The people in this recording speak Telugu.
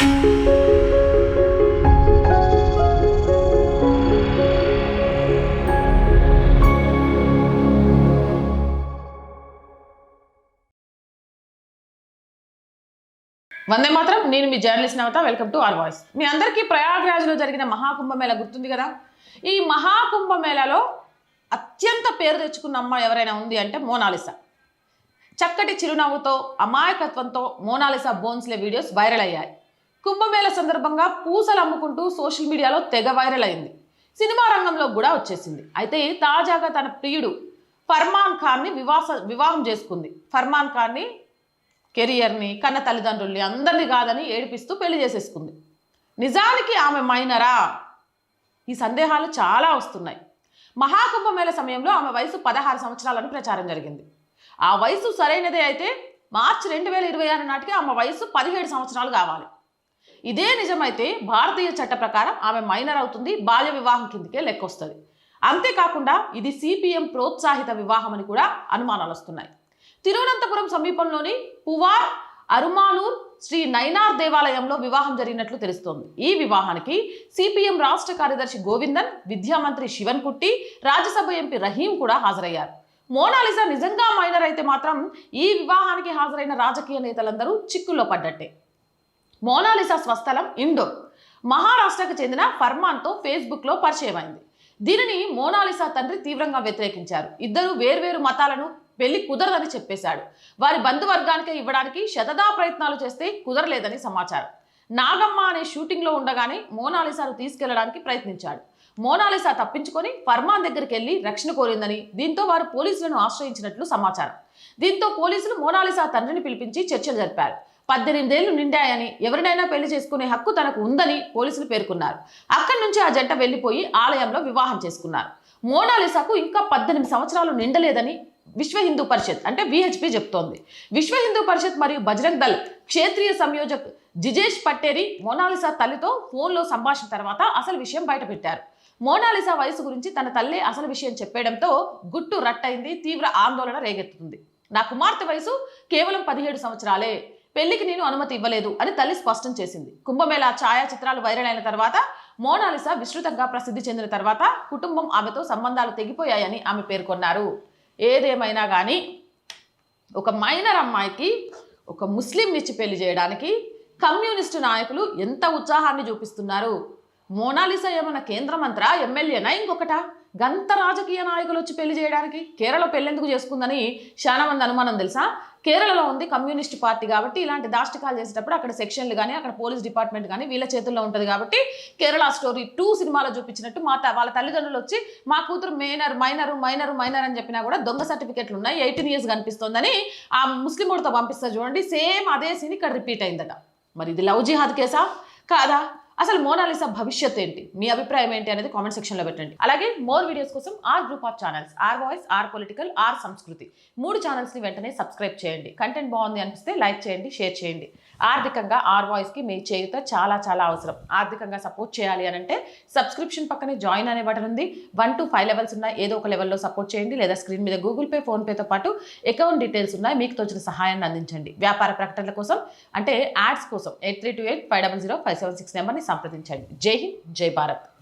వందే మాత్రం. నేను మీ journalist Navata. Welcome to our voice. మీ అందరికీ ప్రయాగ్రాజ్లో జరిగిన మహాకుంభమేళ గుర్తుంది కదా. ఈ మహాకుంభమేళలో అత్యంత పేరు తెచ్చుకున్న అమ్మాయి ఎవరైనా ఉంది అంటే మోనాలిసా. చక్కటి చిరునవ్వుతో అమాయకత్వంతో మోనాలిసా బోన్స్లే వీడియోస్ వైరల్ అయ్యాయి. కుంభమేళ సందర్భంగా పూసలు అమ్ముకుంటూ సోషల్ మీడియాలో తెగ వైరల్ అయింది. సినిమా రంగంలో కూడా వచ్చేసింది. అయితే తాజాగా తన ప్రియుడు ఫర్మాన్ ఖాన్ని వివాహం చేసుకుంది. ఫర్మాన్ ఖాన్ని, కెరియర్ని, కన్న తల్లిదండ్రుల్ని అందరినీ కాదని ఏడిపిస్తూ పెళ్లి చేసేసుకుంది. నిజానికి ఆమె మైనరా? ఈ సందేహాలు చాలా వస్తున్నాయి. మహాకుంభమేళ సమయంలో ఆమె వయసు 16 సంవత్సరాలని ప్రచారం జరిగింది. ఆ వయసు సరైనదే అయితే మార్చి 2026 నాటికి ఆమె వయసు 17 సంవత్సరాలు కావాలి. ఇదే నిజమైతే భారతీయ చట్ట ప్రకారం ఆమె మైనర్ అవుతుంది. బాల్య వివాహం కిందకే లెక్కొస్తుంది. అంతేకాకుండా ఇది సిపిఎం ప్రోత్సాహిత వివాహం అని కూడా అనుమానాలు వస్తున్నాయి. తిరువనంతపురం సమీపంలోని పువార్ అరుమానూర్ శ్రీ నైనార్ దేవాలయంలో వివాహం జరిగినట్లు తెలుస్తోంది. ఈ వివాహానికి సిపిఎం రాష్ట్ర కార్యదర్శి గోవిందన్, విద్యామంత్రి శివన్ కుట్టి, రాజ్యసభ ఎంపీ రహీం కూడా హాజరయ్యారు. మోనాలిసా నిజంగా మైనర్ అయితే మాత్రం ఈ వివాహానికి హాజరైన రాజకీయ నేతలందరూ చిక్కుల్లో పడ్డట్టే. మోనాలిసా స్వస్థలం ఇండోర్. మహారాష్ట్రకు చెందిన ఫర్మాన్తో ఫేస్బుక్లో పరిచయమైంది. దీనిని మోనాలిసా తండ్రి తీవ్రంగా వ్యతిరేకించారు. ఇద్దరు వేర్వేరు మతాలను, పెళ్లి కుదరదని చెప్పేశాడు. వారి బంధువర్గానికే ఇవ్వడానికి శతదా ప్రయత్నాలు చేస్తే కుదరలేదని సమాచారం. నాగమ్మ అనే షూటింగ్లో ఉండగానే మోనాలిసాను తీసుకెళ్లడానికి ప్రయత్నించాడు. మోనాలిసా తప్పించుకొని ఫర్మాన్ దగ్గరికి వెళ్లి రక్షణ కోరిందని, దీంతో వారు పోలీసులను ఆశ్రయించినట్లు సమాచారం. దీంతో పోలీసులు మోనాలిసా తండ్రిని పిలిపించి చర్చలు జరిపారు. 18 ఏళ్లు నిండాయని, ఎవరినైనా పెళ్లి చేసుకునే హక్కు తనకు ఉందని పోలీసులు పేర్కొన్నారు. అక్కడి నుంచి ఆ జంట వెళ్లిపోయి ఆలయంలో వివాహం చేసుకున్నారు. మోనాలిసాకు ఇంకా 18 సంవత్సరాలు నిండలేదని విశ్వ హిందూ పరిషత్ అంటే విహెచ్పి చెప్తోంది. విశ్వ హిందూ పరిషత్ మరియు బజరంగ్ దళ్ క్షేత్రీయ సంయోజక్ జిజేష్ పట్టేరి మోనాలిసా తల్లితో ఫోన్లో సంభాషణ తర్వాత అసలు విషయం బయటపెట్టారు. మోనాలిసా వయసు గురించి తన తల్లే అసలు విషయం చెప్పేయడంతో గుట్టు రట్టయింది. తీవ్ర ఆందోళన రేగెత్తుతుంది. నా కుమార్తె వయసు కేవలం 17 సంవత్సరాలే. పెళ్లికి నేను అనుమతి ఇవ్వలేదు అని తల్లి స్పష్టం చేసింది. కుంభమేళా ఛాయాచిత్రాలు వైరల్ అయిన తర్వాత, మోనాలిసా విస్తృతంగా ప్రసిద్ధి చెందిన తర్వాత కుటుంబం ఆమెతో సంబంధాలు తెగిపోయాయని ఆమె పేర్కొన్నారు. ఏదేమైనా కానీ ఒక మైనర్ అమ్మాయికి ఒక ముస్లింని ఇచ్చి పెళ్లి చేయడానికి కమ్యూనిస్టు నాయకులు ఎంత ఉత్సాహాన్ని చూపిస్తున్నారు. మోనాలిసా ఏమన్నా కేంద్ర మంత్రా, ఎమ్మెల్యేనా, ఇంకొకట? గంత రాజకీయ నాయకులు వచ్చి పెళ్లి చేయడానికి కేరళ పెళ్ళెందుకు చేసుకుందని చాలా మంది అనుమానం తెలుసా. కేరళలో ఉంది కమ్యూనిస్ట్ పార్టీ కాబట్టి ఇలాంటి దాష్టికాలు చేసేటప్పుడు అక్కడ సెక్షన్లు కానీ, అక్కడ పోలీస్ డిపార్ట్మెంట్ కానీ వీళ్ళ చేతుల్లో ఉంటుంది కాబట్టి కేరళ స్టోరీ 2 సినిమాలో చూపించినట్టు వాళ్ళ తల్లిదండ్రులు వచ్చి మా కూతురు మైనర్ అని చెప్పినా కూడా దొంగ సర్టిఫికెట్లు ఉన్నాయి, 18 years కనిపిస్తోందని ఆ ముస్లింతో పంపిస్తారు చూడండి. సేమ్ అదే సీన్ ఇక్కడ రిపీట్ అయిందట. మరి ఇది లవ్ జిహాద్ కేసా కాదా? అసలు మోనాలిసా భవిష్యత్ ఏంటి? మీ అభిప్రాయం ఏంటి అనేది కామెంట్ సెక్షన్లో పెట్టండి. అలాగే మోర్ వీడియోస్ కోసం our group of channels, our voice, our political, our Sanskriti 3 ఛానల్స్ని వెంటనే సబ్స్క్రైబ్ చేయండి. కంటెంట్ బాగుంది అనిపిస్తే లైక్ చేయండి, షేర్ చేయండి. ఆర్థికంగా ఆర్ వాయిస్కి మీ చేయుత చాలా చాలా అవసరం. ఆర్థికంగా సపోర్ట్ చేయాలి అని అంటే సబ్స్క్రిప్షన్ పక్కనే జాయిన్ అనే బటన్ ఉంది. 1 to 5 లెవెల్స్ ఉన్నాయి. ఏదో ఒక లెవెల్లో సపోర్ట్ చేయండి. లేదా స్క్రీన్ మీద గూగుల్ పే, ఫోన్పేతో పాటు అకౌంట్ డీటెయిల్స్ ఉన్నాయి. మీకు తోచిన సహాయాన్ని అందించండి. వ్యాపార ప్రకటనల కోసం అంటే యాడ్స్ కోసం 8328 500 576 నెంబర్ని సంప్రదించండి. జై హింద్, జై భారత్.